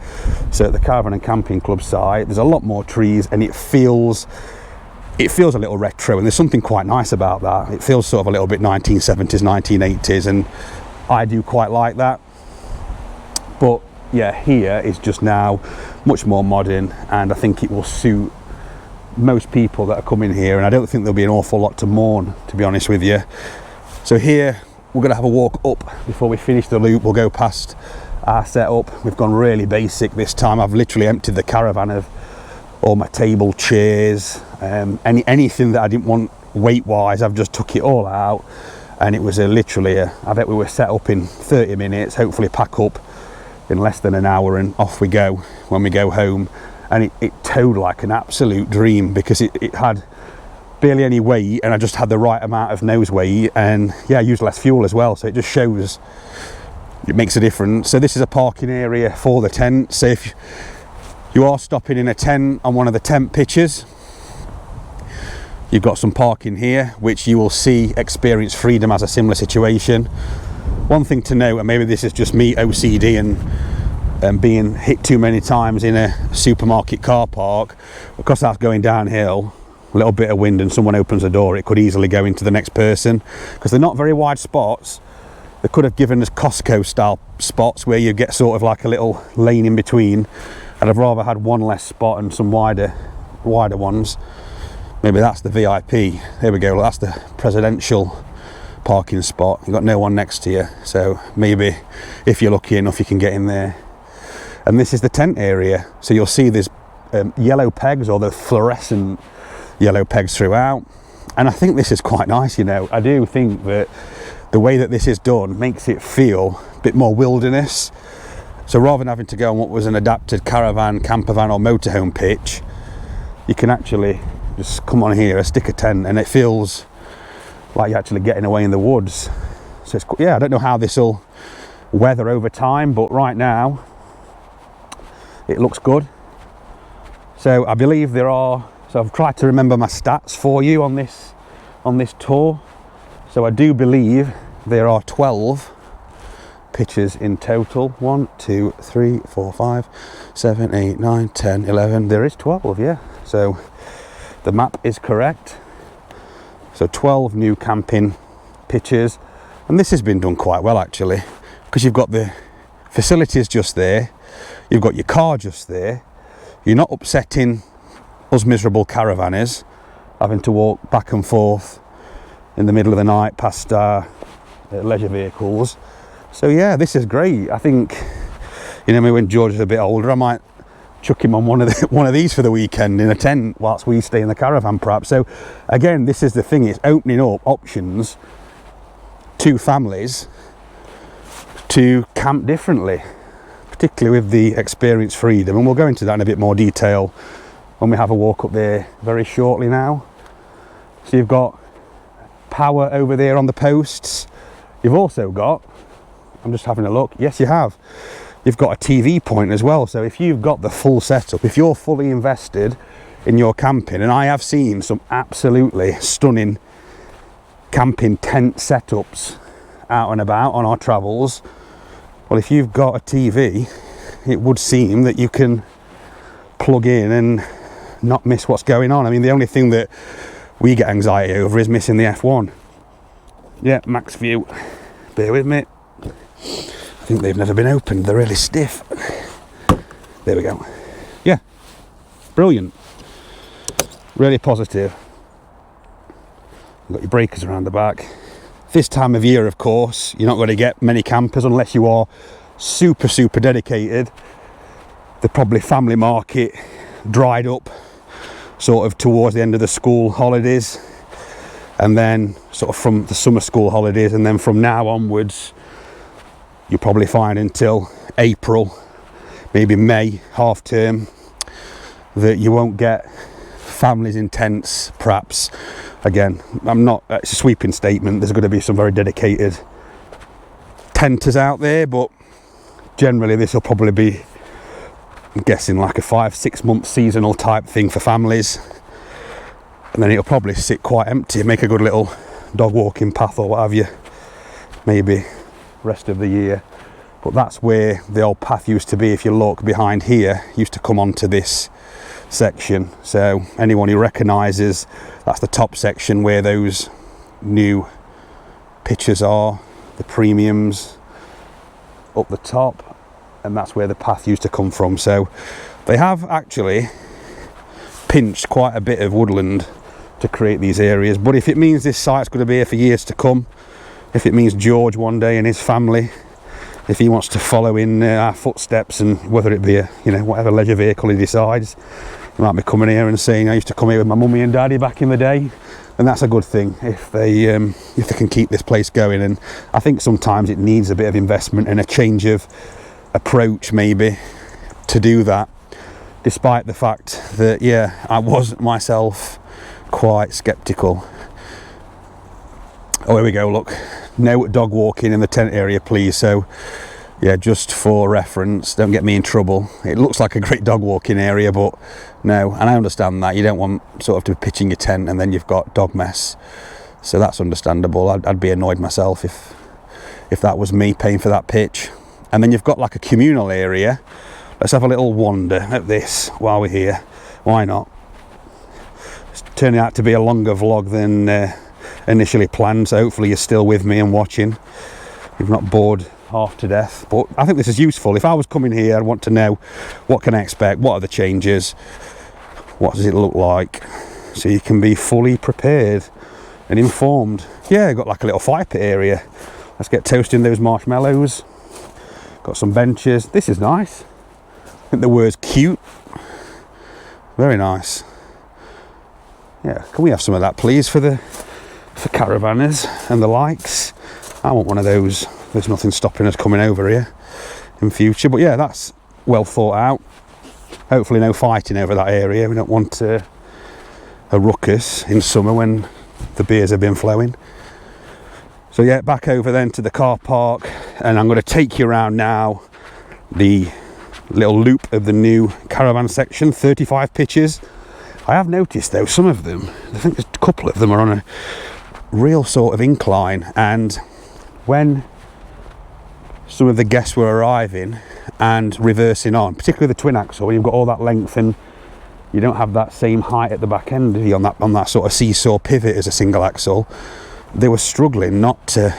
[SPEAKER 1] So at the Caravan and Camping Club site, there's a lot more trees, and it feels a little retro, and there's something quite nice about that. It feels sort of a little bit 1970s, 1980s, and I do quite like that. But yeah, here is just now much more modern, and I think it will suit most people that are coming here, and I don't think there'll be an awful lot to mourn, to be honest with you. So here we're going to have a walk up before we finish the loop. We'll go past our setup. We've gone really basic this time. I've literally emptied the Caravan of all my table, chairs, anything that I didn't want weight wise, I've just took it all out, and it was literally I bet we were set up in 30 minutes, hopefully pack up in less than an hour, and off we go when we go home. And it towed like an absolute dream, because it had barely any weight, and I just had the right amount of nose weight, and yeah, I used less fuel as well, so it just shows it makes a difference. So this is a parking area for the tent. So if you are stopping in a tent on one of the tent pitches, you've got some parking here, which you will see Experience Freedom as a similar situation. One thing to note, and maybe this is just me OCD and being hit too many times in a supermarket car park, because that's going downhill, a little bit of wind and someone opens the door, it could easily go into the next person, because they're not very wide spots. They could have given us Costco style spots where you get sort of like a little lane in between, and I'd rather had one less spot and some wider ones. Maybe that's the VIP. There we go, that's the presidential parking spot. You've got no one next to you, so maybe if you're lucky enough you can get in there. And this is the tent area, so you'll see there's yellow pegs, or the fluorescent yellow pegs throughout, and I think this is quite nice. You know, I do think that the way that this is done makes it feel a bit more wilderness. So rather than having to go on what was an adapted caravan, camper van or motorhome pitch, you can actually just come on here, stick a tent, and it feels like you're actually getting away in the woods. So it's, yeah, I don't know how this will weather over time, but right now it looks good. So I believe there are, so I've tried to remember my stats for you on this tour. So I do believe there are 12 pitches in total. 1, 2, 3, 4, 5, 7, 8, 9, 10, 11. There is 12, yeah. So the map is correct. So 12 new camping pitches, and this has been done quite well actually, because you've got the facilities just there, you've got your car just there, you're not upsetting us miserable caravanners having to walk back and forth in the middle of the night past our leisure vehicles. So yeah, this is great. I think, you know, maybe when George is a bit older, I might chuck him on one of these for the weekend in a tent whilst we stay in the caravan perhaps. So again, this is the thing, it's opening up options to families to camp differently, particularly with the Experience Freedom, and we'll go into that in a bit more detail when we have a walk up there very shortly now. So you've got power over there on the posts. You've also got, I'm just having a look, yes you have, you've got a TV point as well. So if you've got the full setup, if you're fully invested in your camping, and I have seen some absolutely stunning camping tent setups out and about on our travels, well, if you've got a TV, it would seem that you can plug in and not miss what's going on. I mean, the only thing that we get anxiety over is missing the F1. Yeah, max view, bear with me. I think they've never been opened, they're really stiff. There we go. Yeah, brilliant, really positive. You've got your breakers around the back. This time of year, of course, you're not going to get many campers unless you are super dedicated. They're probably family market dried up sort of towards the end of the school holidays, and then sort of from the summer school holidays, and then from now onwards you'll probably find until April, maybe May, half term, that you won't get families in tents perhaps. Again, it's a sweeping statement, there's going to be some very dedicated tenters out there, but generally this will probably be, I'm guessing, like a 5-6 month seasonal type thing for families, and then it'll probably sit quite empty, make a good little dog walking path or what have you, maybe rest of the year. But that's where the old path used to be. If you look behind here, used to come onto this section. So anyone who recognises, that's the top section where those new pitches are, the premiums up the top, and that's where the path used to come from. So they have actually pinched quite a bit of woodland to create these areas, but if it means this site's going to be here for years to come, if it means George one day and his family, if he wants to follow in our footsteps, and whether it be a, you know, whatever leisure vehicle he decides, he might be coming here and saying, I used to come here with my mummy and daddy back in the day, and that's a good thing if they can keep this place going. And I think sometimes it needs a bit of investment and a change of approach maybe to do that, despite the fact that, yeah, I was myself quite skeptical. Oh, here we go, look, no dog walking in the tent area please. So yeah, just for reference, don't get me in trouble, it looks like a great dog walking area, but no, and I understand that you don't want sort of to be pitching your tent and then you've got dog mess, so that's understandable. I'd be annoyed myself if that was me paying for that pitch. And then you've got like a communal area. Let's have a little wander at this while we're here, why not? It's turning out to be a longer vlog than initially planned, so hopefully you're still with me and watching, you've not bored half to death. But I think this is useful. If I was coming here, I'd want to know what can I expect, what are the changes, what does it look like, so you can be fully prepared and informed. Yeah, got like a little fire pit area. Let's get toasting those marshmallows. Got some benches. This is nice. I think the word's cute. Very nice. Yeah, can we have some of that please for caravanners and the likes? I want one of those. There's nothing stopping us coming over here in future. But yeah, that's well thought out. Hopefully no fighting over that area. We don't want a ruckus in summer when the beers have been flowing. So yeah, back over then to the car park, and I'm going to take you around now the little loop of the new caravan section. 35 pitches. I have noticed though, some of them, I think there's a couple of them are on a real sort of incline, and when some of the guests were arriving and reversing on, particularly the twin axle, when you've got all that length and you don't have that same height at the back end on that sort of seesaw pivot as a single axle, they were struggling not to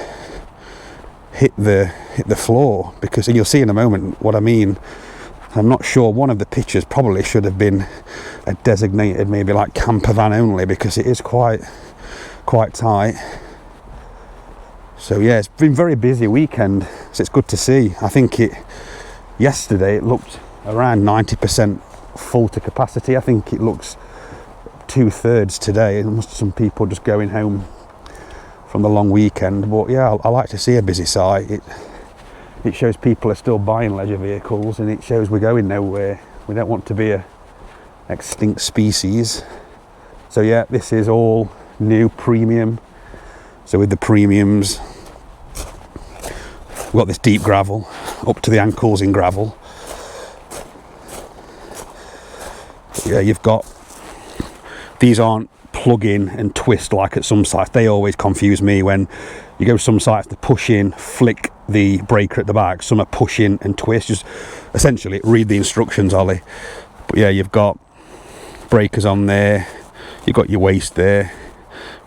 [SPEAKER 1] hit the floor, because, and you'll see in a moment what I mean. I'm not sure, one of the pictures probably should have been a designated maybe like camper van only, because it is quite tight. So yeah, it's been a very busy weekend, so it's good to see. I think yesterday it looked around 90% full to capacity. I think it looks 2/3 today. There must be some people just going home from the long weekend. But yeah, I like to see a busy site. It shows people are still buying leisure vehicles, and it shows we're going nowhere. We don't want to be a extinct species. So yeah, this is all new premium. So with the premiums, we've got this deep gravel, up to the ankles in gravel. Yeah, you've got, these aren't plug in and twist like at some sites. They always confuse me when you go to some sites to push in, flick the breaker at the back. Some are push in and twist. Just essentially read the instructions, Ollie. But yeah, you've got breakers on there, you've got your waste there,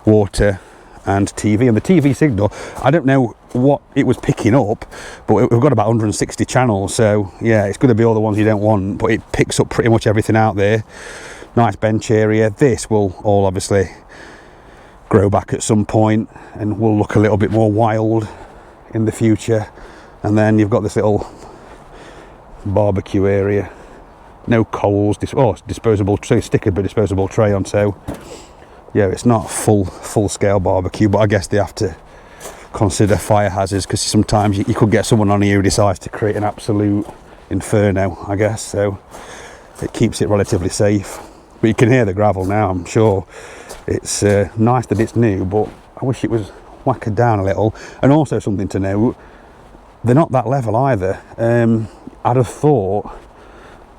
[SPEAKER 1] water and TV. And the TV signal, I don't know what it was picking up, but we've got about 160 channels, so yeah, it's going to be all the ones you don't want, but it picks up pretty much everything out there. Nice bench area. This will all obviously grow back at some point and will look a little bit more wild in the future. And then you've got this little barbecue area, no coals, disposable tray, sticker but disposable tray on. So yeah, it's not full scale barbecue, but I guess they have to consider fire hazards, because sometimes you could get someone on here who decides to create an absolute inferno, I guess. So it keeps it relatively safe. But you can hear the gravel now, I'm sure. It's nice that it's new, but I wish it was whacked down a little. And also something to note, they're not that level either. I'd have thought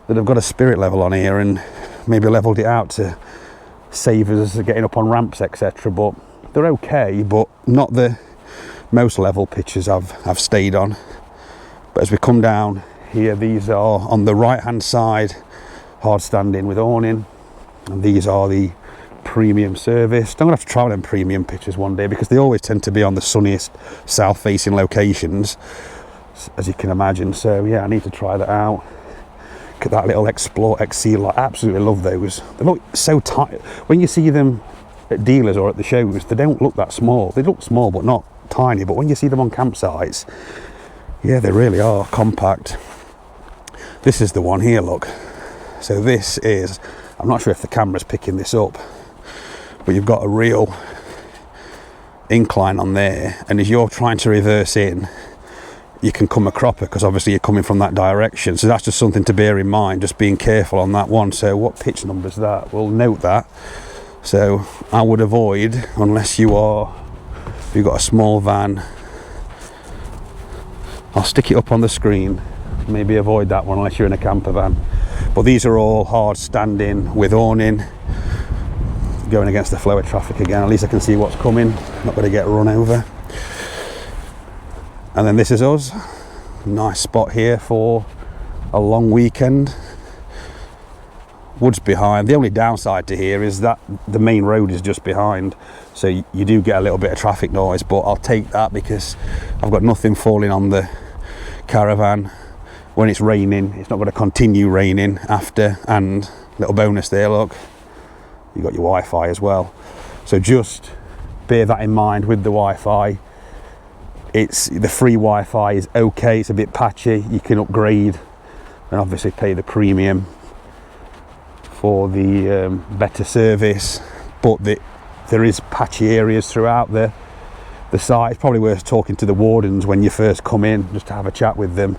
[SPEAKER 1] that I've got a spirit level on here and maybe leveled it out to save us getting up on ramps, etc. But they're okay, but not the most level pitches I've stayed on. But as we come down here, these are on the right hand side, hard standing with awning, and these are the premium serviced. I'm gonna have to try them premium pitches one day, because they always tend to be on the sunniest south facing locations, as you can imagine. So yeah, I need to try that out. Look at that little Explore XC light. I absolutely love those. They look so tight. When you see them at dealers or at the shows, they don't look that small. They look small but not tiny, but when you see them on campsites, yeah, they really are compact. This is the one here, look. So this is, I'm not sure if the camera's picking this up, but you've got a real incline on there, and as you're trying to reverse in, you can come a cropper because obviously you're coming from that direction. So that's just something to bear in mind, just being careful on that one. So what pitch number is that? We'll note that. So I would avoid, unless you've got a small van, I'll stick it up on the screen, maybe avoid that one unless you're in a camper van. But these are all hard standing with awning, going against the flow of traffic again. At least I can see what's coming, not going to get run over. And then this is us, nice spot here for a long weekend. Woods behind. The only downside to here is that the main road is just behind, so you do get a little bit of traffic noise, but I'll take that because I've got nothing falling on the Caravan. When it's raining, it's not going to continue raining after. And little bonus there, look, you got your Wi-Fi as well, so just bear that in mind with the Wi-Fi. It's the free Wi-Fi is okay, it's a bit patchy, you can upgrade and obviously pay the premium for the better service, but there is patchy areas throughout the site. It's probably worth talking to the wardens when you first come in, just to have a chat with them.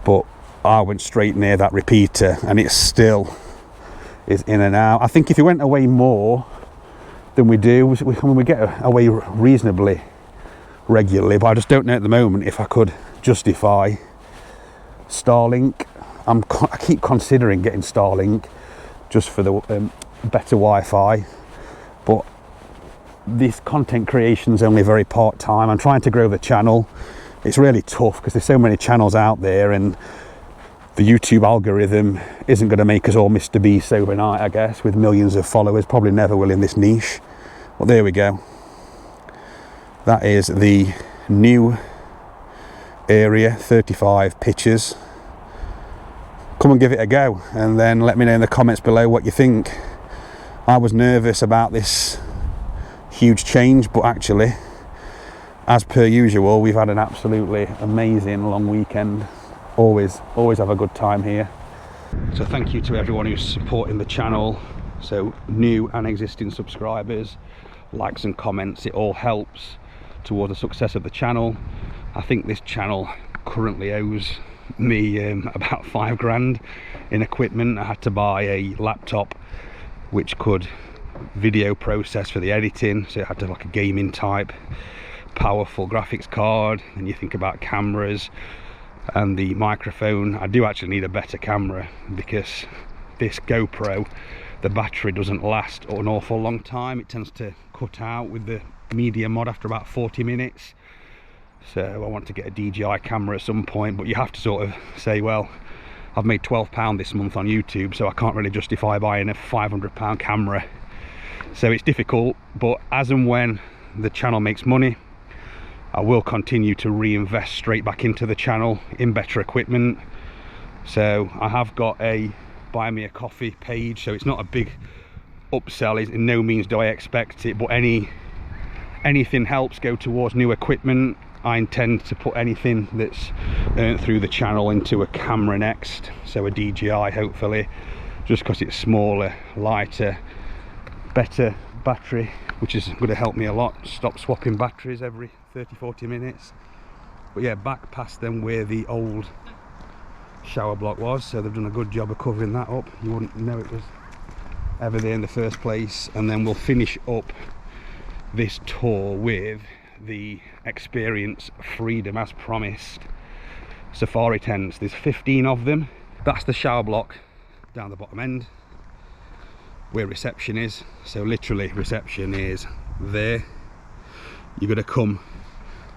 [SPEAKER 1] But I went straight near that repeater and it still is in and out. I think if you went away more than we do, we get away reasonably regularly, but I just don't know at the moment if I could justify Starlink. I keep considering getting Starlink just for the better Wi-Fi, but this content creation is only very part-time. I'm trying to grow the channel. It's really tough because there's so many channels out there, and the YouTube algorithm isn't going to make us all Mr. Beast overnight, I guess, with millions of followers. Probably never will in this niche. But there we go. That is the new area, 35 pitches. Come and give it a go, and then let me know in the comments below what you think. I was nervous about this huge change, but actually, as per usual, we've had an absolutely amazing long weekend. Always have a good time here. So thank you to everyone who's supporting the channel. So new and existing subscribers, likes and comments, it all helps toward the success of the channel. I think this channel currently owes me about £5 in equipment. I had to buy a laptop which could video process for the editing, so it had to have like a gaming type powerful graphics card, and you think about cameras and the microphone. I do actually need a better camera because this GoPro, the battery doesn't last an awful long time. It tends to cut out with the media mod after about 40 minutes. So I want to get a DJI camera at some point, but you have to sort of say, well, I've made £12 this month on YouTube, so I can't really justify buying a £500 camera. So it's difficult, but as and when the channel makes money, I will continue to reinvest straight back into the channel in better equipment. So I have got a buy me a coffee page, so it's not a big upsell. In no means do I expect it, but anything helps go towards new equipment. I intend to put anything that's earned through the channel into a camera next, so a DJI hopefully, just because it's smaller, lighter, better battery, which is going to help me a lot. Stop swapping batteries every 30-40 minutes. But yeah, back past them where the old shower block was, so they've done a good job of covering that up. You wouldn't know it was ever there in the first place. And then we'll finish up this tour with the Experience Freedom, as promised, safari tents. There's 15 of them. That's the shower block down the bottom end where reception is. So literally reception is there. You're going to come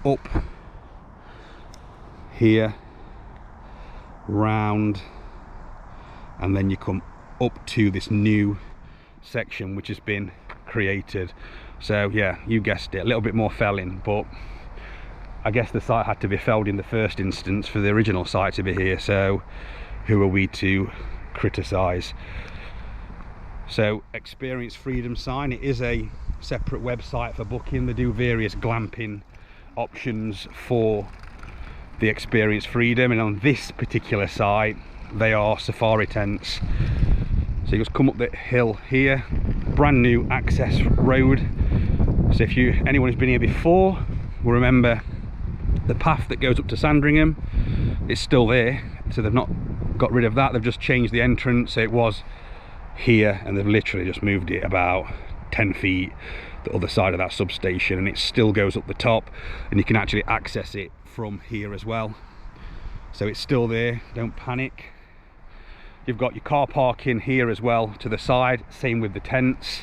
[SPEAKER 1] up here, round, and then you come up to this new section which has been created. So yeah, you guessed it, a little bit more felling, but I guess the site had to be felled in the first instance for the original site to be here, so who are we to criticise? So Experience Freedom sign, it is a separate website for booking. They do various glamping options for the Experience Freedom, and on this particular site they are safari tents. So you just come up the hill here, brand new access road. So if anyone who's been here before will remember the path that goes up to Sandringham, it's still there. So they've not got rid of that, they've just changed the entrance. So it was here and they've literally just moved it about 10 feet the other side of that substation, and it still goes up the top, and you can actually access it from here as well. So it's still there, don't panic. You've got your car parking here as well to the side, same with the tents.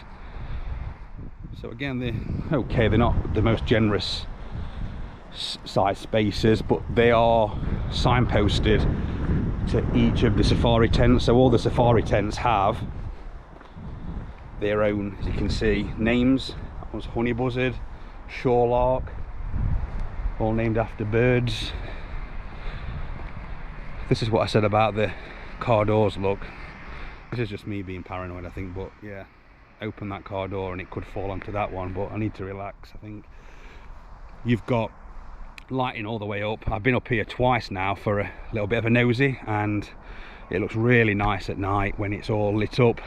[SPEAKER 1] So again, they're not the most generous size spaces, but they are signposted to each of the safari tents. So all the safari tents have their own, as you can see, names. That one's honey buzzard, shorelark, all named after birds. This is what I said about the car doors. Look, this is just me being paranoid, I think, but yeah, open that car door and it could fall onto that one, but I need to relax, I think. You've got lighting all the way up. I've been up here twice now for a little bit of a nosy, and it looks really nice at night when it's all lit up.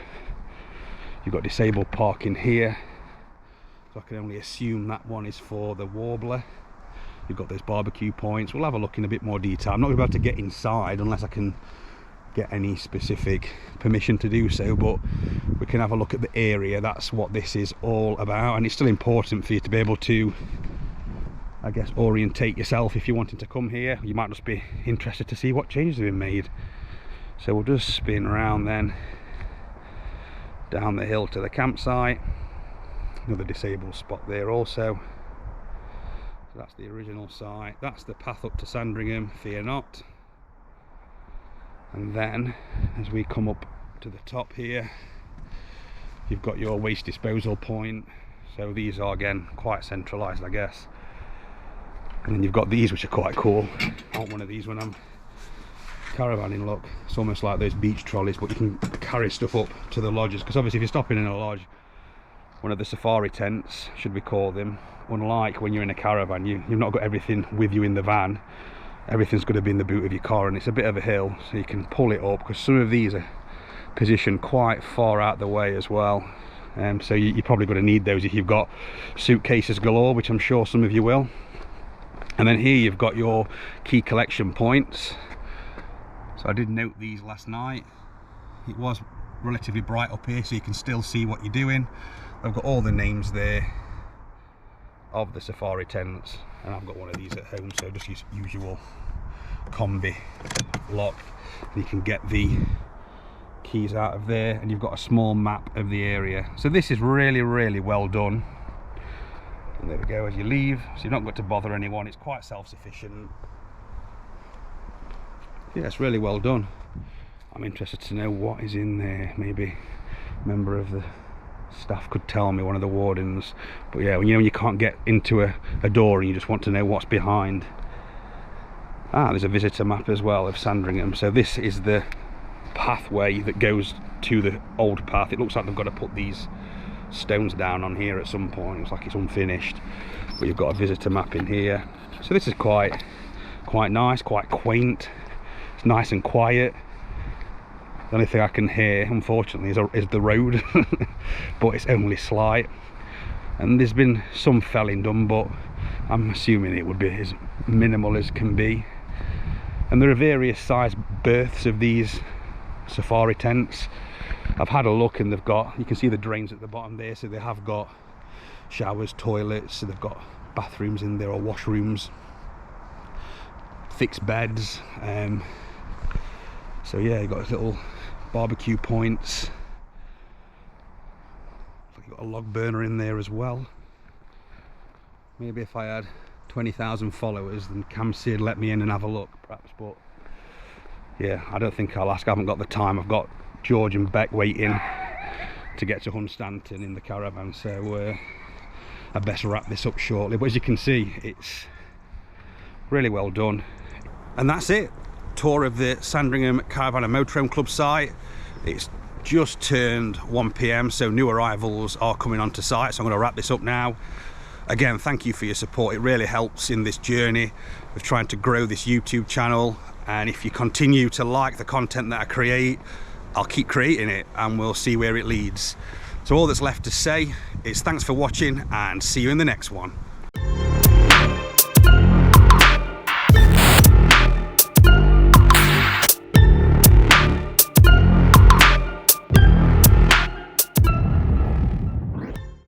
[SPEAKER 1] You've got disabled parking here, so I can only assume that one is for the warbler. You've got those barbecue points. We'll have a look in a bit more detail. I'm not about to get inside unless I can get any specific permission to do so, but we can have a look at the area. That's what this is all about, and it's still important for you to be able to, I guess, orientate yourself if you're wanting to come here. You might just be interested to see what changes have been made. So we'll just spin around then down the hill to the campsite. Another disabled spot there also. So that's the original site. That's the path up to Sandringham, fear not. And then as we come up to the top here, you've got your waste disposal point. So these are again quite centralised, I guess. And then you've got these, which are quite cool. I want one of these when I'm caravanning. Look, it's almost like those beach trolleys, but you can carry stuff up to the lodges, because obviously if you're stopping in a lodge, one of the safari tents, should we call them, unlike when you're in a caravan, you've not got everything with you in the van. Everything's going to be in the boot of your car, and it's a bit of a hill, so you can pull it up, because some of these are positioned quite far out the way as well. So you're probably going to need those if you've got suitcases galore, which I'm sure some of you will. And then here you've got your key collection points. So I did note these last night. It was relatively bright up here, so you can still see what you're doing. I've got all the names there of the safari tents, and I've got one of these at home, so just use usual combi lock. You can get the keys out of there, and you've got a small map of the area. So this is really, really well done. And there we go, as you leave, so you've not got to bother anyone. It's quite self-sufficient. Yeah, it's really well done. I'm interested to know what is in there. Maybe a member of the staff could tell me, one of the wardens. But yeah, when you can't get into a door and you just want to know what's behind. There's a visitor map as well of Sandringham. So this is the pathway that goes to the old path. It looks like they've got to put these stones down on here at some point. It looks like it's unfinished, but you've got a visitor map in here. So this is quite nice, quite quaint. It's nice and quiet. The only thing I can hear, unfortunately, is the road, but it's only slight. And there's been some felling done, but I'm assuming it would be as minimal as can be. And there are various size berths of these safari tents. I've had a look, and they've got, you can see the drains at the bottom there, so they have got showers, toilets, so they've got bathrooms in there, or washrooms, fixed beds. So yeah, you've got little barbecue points. You've got a log burner in there as well. Maybe if I had 20,000 followers, then CAMC would let me in and have a look, perhaps. But yeah, I don't think I'll ask. I haven't got the time. I've got George and Beck waiting to get to Hardstandings in the caravan, so I best wrap this up shortly. But as you can see, it's really well done. And that's it. Tour of the Sandringham Caravan and Motorhome Club site. It's just turned 1 PM, so new arrivals are coming onto site, so I'm going to wrap this up now. Again, thank you for your support. It really helps in this journey of trying to grow this YouTube channel, and if you continue to like the content that I create, I'll keep creating it and we'll see where it leads. So all that's left to say is thanks for watching and see you in the next one.